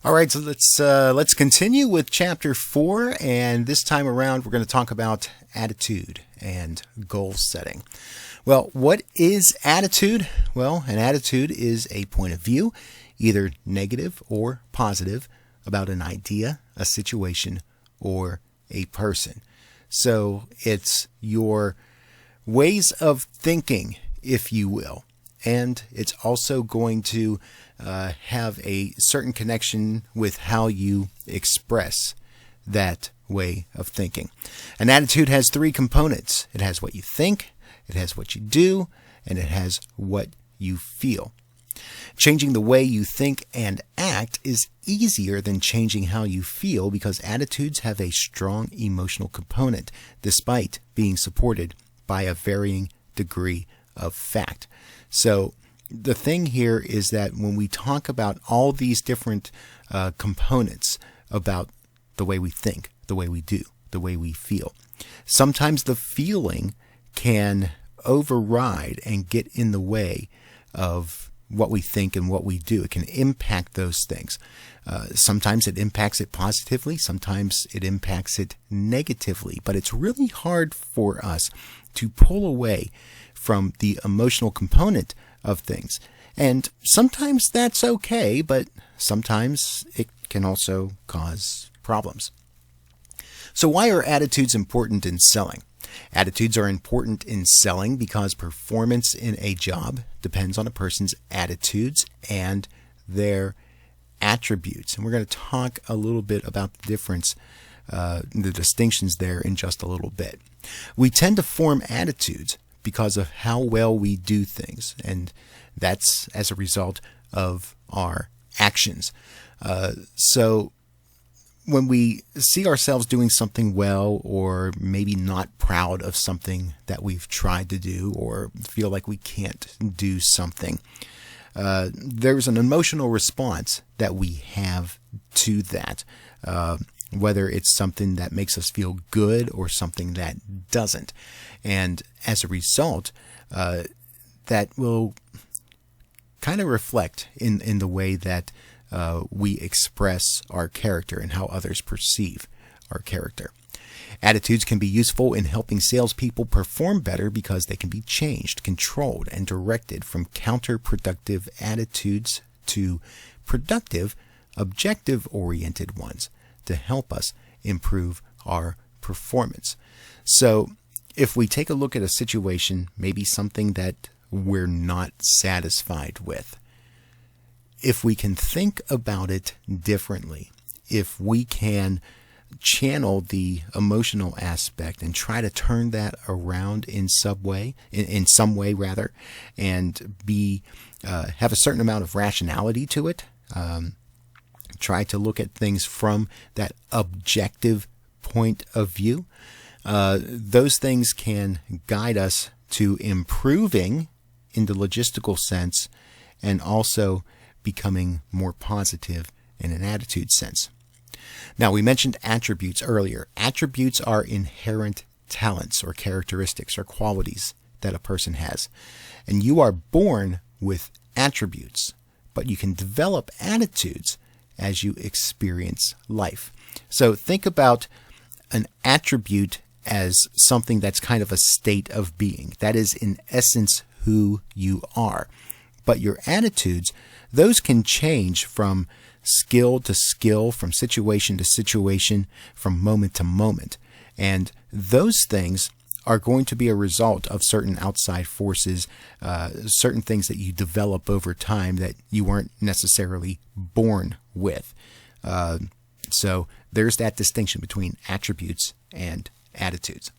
All right, so let's continue with chapter 4, and this time around we're going to talk about attitude and goal setting. Well, what is attitude? Well, an attitude is a point of view, either negative or positive, about an idea, a situation, or a person. So it's your ways of thinking, if you will. And it's also going to have a certain connection with how you express that way of thinking. An attitude has 3 components. It has what you think, it has what you do, and it has what you feel. Changing the way you think and act is easier than changing how you feel because attitudes have a strong emotional component, despite being supported by a varying degree of fact. So the thing here is that when we talk about all these different components about the way we think, the way we do, the way we feel, sometimes the feeling can override and get in the way of what we think and what we do. It can impact those things. Sometimes it impacts it positively, sometimes it impacts it negatively, but it's really hard for us to pull away from the emotional component of things. And sometimes that's okay, but sometimes it can also cause problems. So why are attitudes important in selling? Attitudes are important in selling because performance in a job depends on a person's attitudes and their attributes. And we're going to talk a little bit about the difference, the distinctions there in just a little bit. We tend to form attitudes because of how well we do things, and that's as a result of our actions. So when we see ourselves doing something well, or maybe not proud of something that we've tried to do, or feel like we can't do something, there's an emotional response that we have to that, whether it's something that makes us feel good or something that doesn't. And as a result, that will kind of reflect in the way that we express our character and how others perceive our character. Attitudes can be useful in helping salespeople perform better because they can be changed, controlled, and directed from counterproductive attitudes to productive, objective-oriented ones to help us improve our performance. So if we take a look at a situation, maybe something that we're not satisfied with, if we can think about it differently, if we can channel the emotional aspect and try to turn that around in some way, and have a certain amount of rationality to it, try to look at things from that objective point of view, those things can guide us to improving in the logistical sense and also becoming more positive in an attitude sense. Now, we mentioned attributes earlier. Attributes are inherent talents or characteristics or qualities that a person has. And you are born with attributes, but you can develop attitudes as you experience life. So think about an attribute as something that's kind of a state of being. That is, in essence, who you are. But your attitudes, those can change from skill to skill, from situation to situation, from moment to moment. And those things are going to be a result of certain outside forces, certain things that you develop over time that you weren't necessarily born with. So there's that distinction between attributes and attitudes.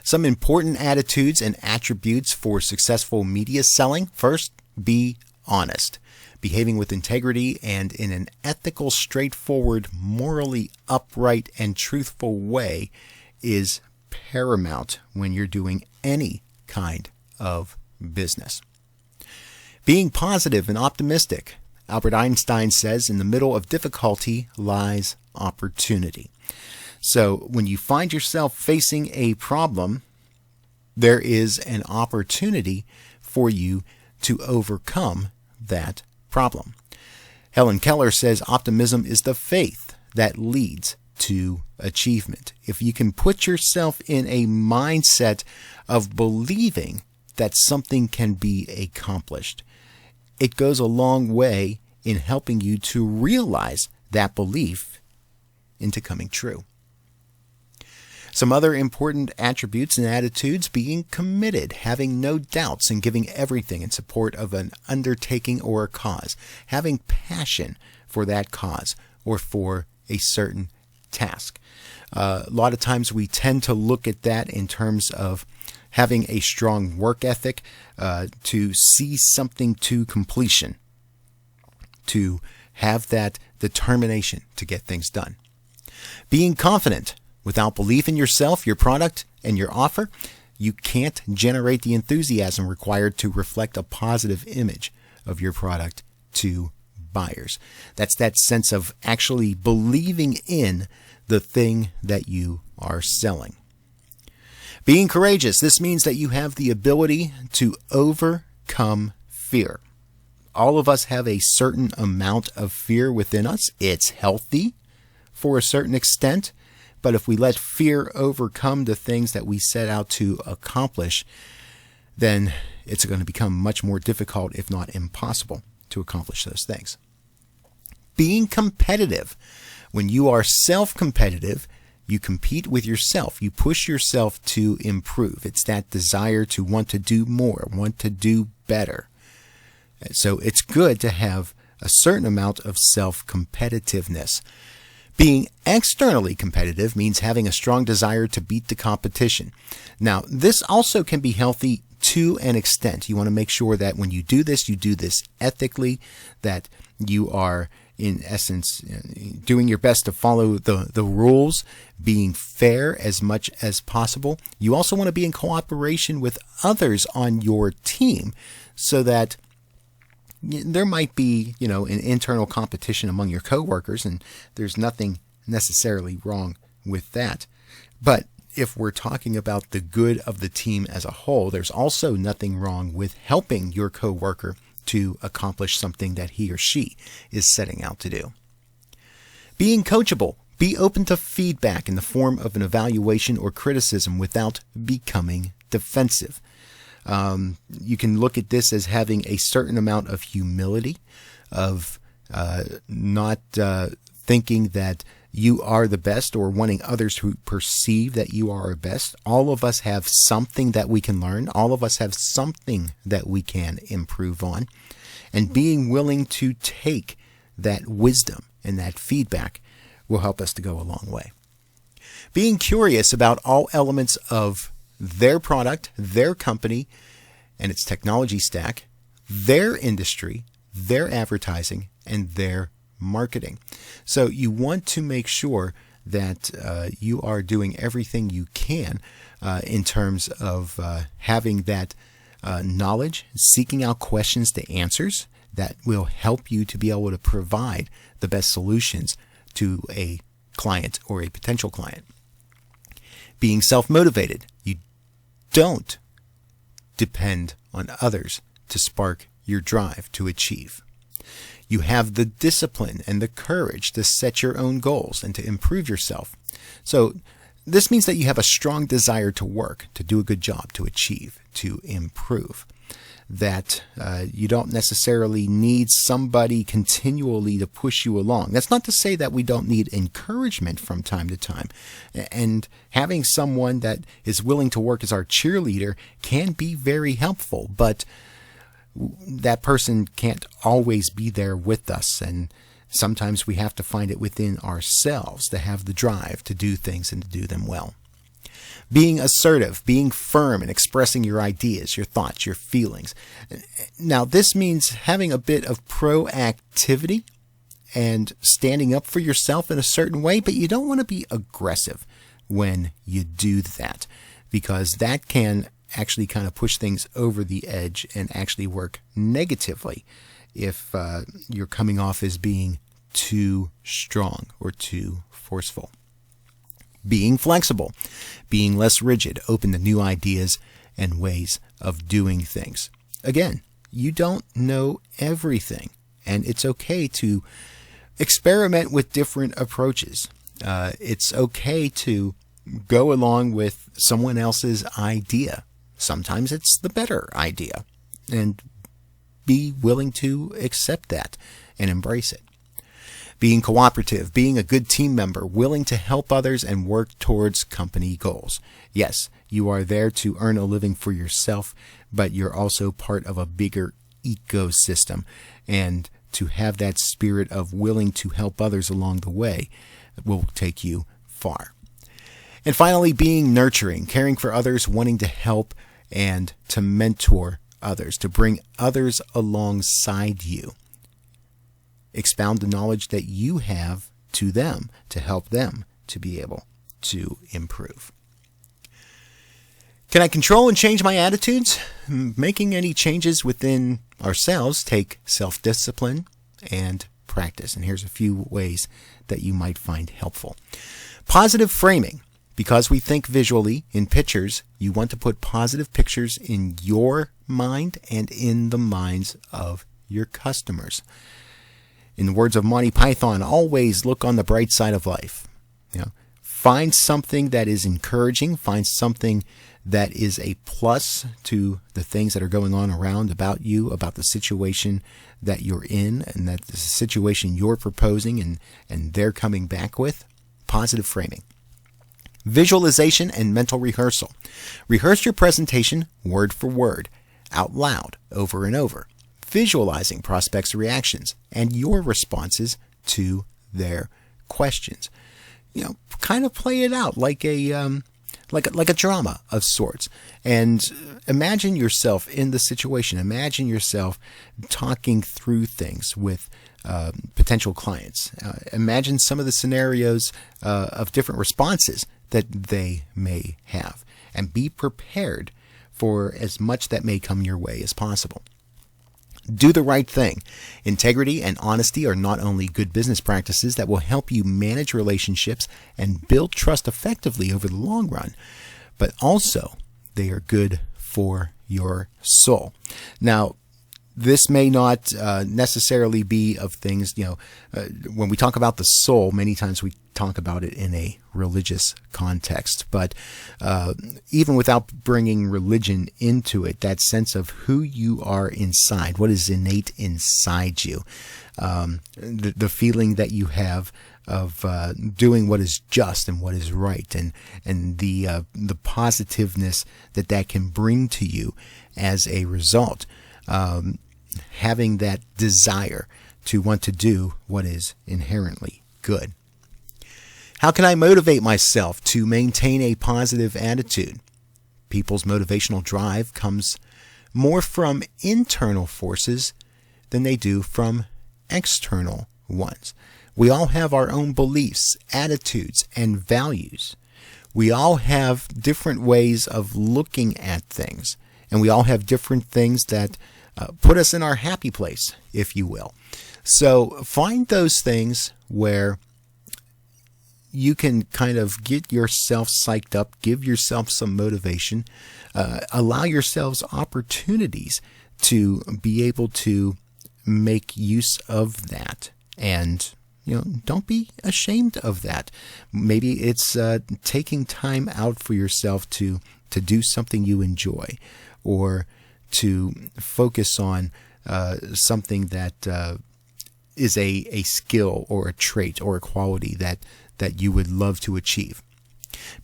Some important attitudes and attributes for successful media selling. First, be honest. Behaving with integrity and in an ethical, straightforward, morally upright, and truthful way is paramount when you're doing any kind of business. Being positive and optimistic. Albert Einstein says, in the middle of difficulty lies opportunity. So when you find yourself facing a problem, there is an opportunity for you to overcome that problem. Helen Keller says optimism is the faith that leads to achievement. If you can put yourself in a mindset of believing that something can be accomplished, it goes a long way in helping you to realize that belief into coming true. Some other important attributes and attitudes: being committed, having no doubts, and giving everything in support of an undertaking or a cause, having passion for that cause or for a certain task. A lot of times we tend to look at that in terms of having a strong work ethic, to see something to completion, to have that determination to get things done. Being confident. Without belief in yourself, your product, and your offer, you can't generate the enthusiasm required to reflect a positive image of your product to buyers. That's that sense of actually believing in the thing that you are selling. Being courageous. This means that you have the ability to overcome fear. All of us have a certain amount of fear within us. It's healthy for a certain extent. But if we let fear overcome the things that we set out to accomplish, then it's going to become much more difficult, if not impossible, to accomplish those things. Being competitive. When you are self-competitive, you compete with yourself. You push yourself to improve. It's that desire to want to do more, want to do better. So it's good to have a certain amount of self-competitiveness. Being externally competitive means having a strong desire to beat the competition. Now, this also can be healthy to an extent. You want to make sure that when you do this ethically, that you are, in essence, doing your best to follow the rules, being fair as much as possible. You also want to be in cooperation with others on your team so that there might be, an internal competition among your coworkers, and there's nothing necessarily wrong with that. But if we're talking about the good of the team as a whole, there's also nothing wrong with helping your coworker to accomplish something that he or she is setting out to do. Being coachable. Be open to feedback in the form of an evaluation or criticism without becoming defensive. You can look at this as having a certain amount of humility, of not thinking that you are the best or wanting others to perceive that you are best. All of us have something that we can learn. All of us have something that we can improve on. And being willing to take that wisdom and that feedback will help us to go a long way. Being curious about all elements of their product, their company, and its technology stack, their industry, their advertising, and their marketing. So you want to make sure that you are doing everything you can in terms of having that knowledge, seeking out questions to answers that will help you to be able to provide the best solutions to a client or a potential client. Being self-motivated. You don't depend on others to spark your drive to achieve. You have the discipline and the courage to set your own goals and to improve yourself. So this means that you have a strong desire to work, to do a good job, to achieve, to improve. That you don't necessarily need somebody continually to push you along. That's not to say that we don't need encouragement from time to time. And having someone that is willing to work as our cheerleader can be very helpful, but that person can't always be there with us. And sometimes we have to find it within ourselves to have the drive to do things and to do them well. Being assertive, being firm and expressing your ideas, your thoughts, your feelings. Now, this means having a bit of proactivity and standing up for yourself in a certain way, but you don't want to be aggressive when you do that, because that can actually kind of push things over the edge and actually work negatively if you're coming off as being too strong or too forceful. Being flexible, being less rigid, open to new ideas and ways of doing things. Again, you don't know everything, And it's okay to experiment with different approaches. It's okay to go along with someone else's idea. Sometimes it's the better idea. And be willing to accept that and embrace it. Being cooperative, being a good team member, willing to help others and work towards company goals. Yes, you are there to earn a living for yourself, but you're also part of a bigger ecosystem. And to have that spirit of willing to help others along the way will take you far. And finally, being nurturing, caring for others, wanting to help and to mentor others, to bring others alongside you. Expound the knowledge that you have to them to help them to be able to improve. Can I control and change my attitudes? Making any changes within ourselves take self-discipline and practice. And here's a few ways that you might find helpful. Positive framing. Because we think visually in pictures, you want to put positive pictures in your mind and in the minds of your customers. In the words of Monty Python, always look on the bright side of life. Find something that is encouraging. Find something that is a plus to the things that are going on around about you, about the situation that you're in, and that the situation you're proposing and they're coming back with. Positive framing. Visualization and mental rehearsal. Rehearse your presentation word for word, out loud, over and over, visualizing prospects' reactions and your responses to their questions. Kind of play it out like a drama of sorts, and imagine yourself in the situation. Imagine yourself talking through things with potential clients. Imagine some of the scenarios of different responses that they may have, and be prepared for as much that may come your way as possible. Do the right thing. Integrity and honesty are not only good business practices that will help you manage relationships and build trust effectively over the long run, but also they are good for your soul. Now, this may not necessarily be of things, when we talk about the soul, many times we talk about it in a religious context. But even without bringing religion into it, that sense of who you are inside, what is innate inside you, the feeling that you have of doing what is just and what is right, and the positiveness that can bring to you as a result. Having that desire to want to do what is inherently good. How can I motivate myself to maintain a positive attitude? People's motivational drive comes more from internal forces than they do from external ones. We all have our own beliefs, attitudes, and values. We all have different ways of looking at things, and we all have different things that put us in our happy place, if you will. So find those things where you can kind of get yourself psyched up, give yourself some motivation, allow yourselves opportunities to be able to make use of that. And don't be ashamed of that. Maybe it's taking time out for yourself to do something you enjoy, or to focus on something that is a skill or a trait or a quality that you would love to achieve.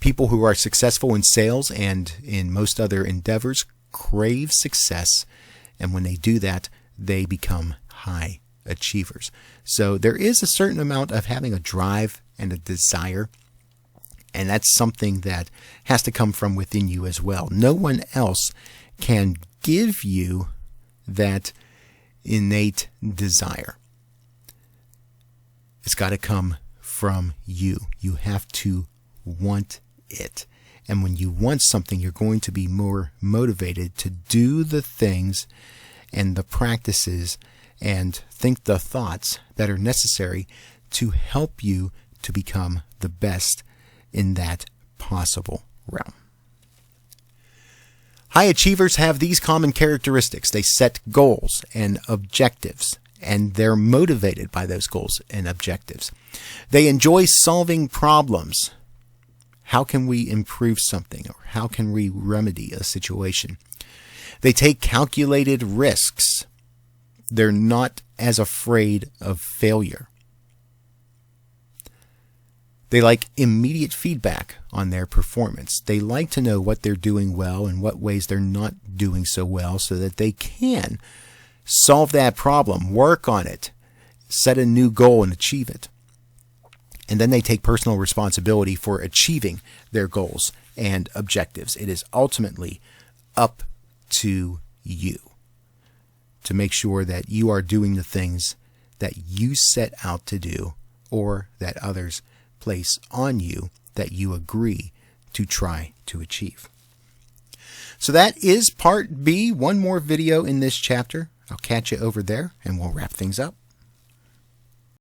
People who are successful in sales and in most other endeavors crave success, and when they do that, they become high achievers. So there is a certain amount of having a drive and a desire, and that's something that has to come from within you as well. No one else can give you that innate desire. It's got to come from you. You have to want it. And when you want something, you're going to be more motivated to do the things and the practices and think the thoughts that are necessary to help you to become the best in that possible realm. High achievers have these common characteristics. They set goals and objectives and they're motivated by those goals and objectives. They enjoy solving problems. How can we improve something, or how can we remedy a situation? They take calculated risks. They're not as afraid of failure. They like immediate feedback on their performance. They like to know what they're doing well and what ways they're not doing so well, so that they can solve that problem, work on it, set a new goal and achieve it. And then they take personal responsibility for achieving their goals and objectives. It is ultimately up to you to make sure that you are doing the things that you set out to do, or that others place on you that you agree to try to achieve. So that is part B. One more video in this chapter. I'll catch you over there and we'll wrap things up.